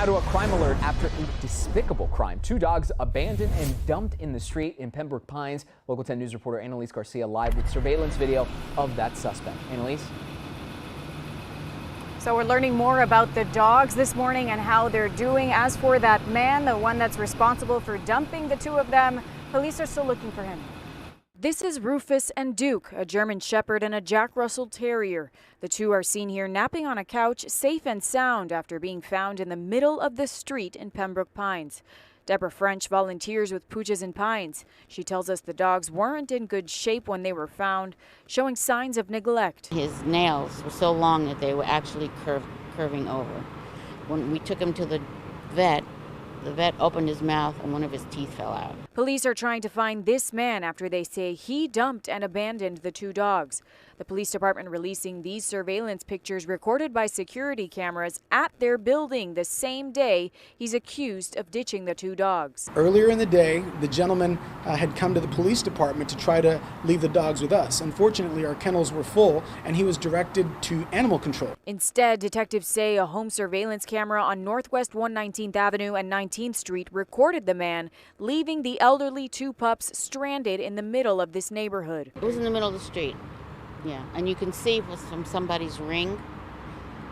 Now to a crime alert after a despicable crime. Two dogs abandoned and dumped in the street in Pembroke Pines. Local 10 News reporter Annalise Garcia live with surveillance video of that suspect. Annalise? So we're learning more about the dogs this morning and how they're doing. As for that man, the one that's responsible for dumping the two of them, police are still looking for him. This is Rufus and Duke, a German Shepherd and a Jack Russell Terrier. The two are seen here napping on a couch, safe and sound, after being found in the middle of the street in Pembroke Pines. Deborah French volunteers with Pooches and Pines. She tells us the dogs weren't in good shape when they were found, showing signs of neglect. His nails were so long that they were actually curving over. When we took him to the vet opened his mouth and one of his teeth fell out. Police are trying to find this man after they say he dumped and abandoned the two dogs. The police department releasing these surveillance pictures recorded by security cameras at their building the same day he's accused of ditching the two dogs. Earlier in the day, the gentleman had come to the police department to try to leave the dogs with us. Unfortunately, our kennels were full and he was directed to animal control. Instead, detectives say a home surveillance camera on Northwest 119th Avenue and 19th Street recorded the man leaving the elderly two pups stranded in the middle of this neighborhood. It was in the middle of the street. Yeah, and you can see from somebody's ring,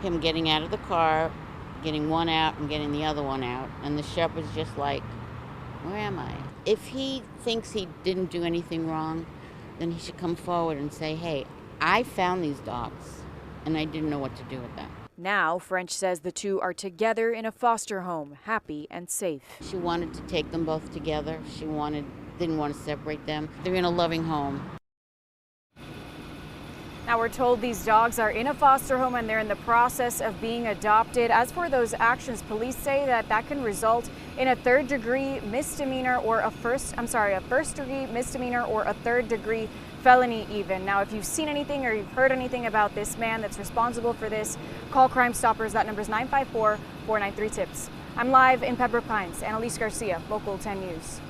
him getting out of the car, getting one out and getting the other one out. And the shepherd's just like, where am I? If he thinks he didn't do anything wrong, then he should come forward and say, hey, I found these dogs and I didn't know what to do with them. Now, French says the two are together in a foster home, happy and safe. She wanted to take them both together. She didn't want to separate them. They're in a loving home. Now we're told these dogs are in a foster home and they're in the process of being adopted. As for those actions, police say that can result in a third-degree misdemeanor or a first-degree misdemeanor or a third-degree felony even. Now, if you've seen anything or you've heard anything about this man that's responsible for this, call Crime Stoppers. That number is 954-493-TIPS. I'm live in Pembroke Pines. Annalise Garcia, Local 10 News.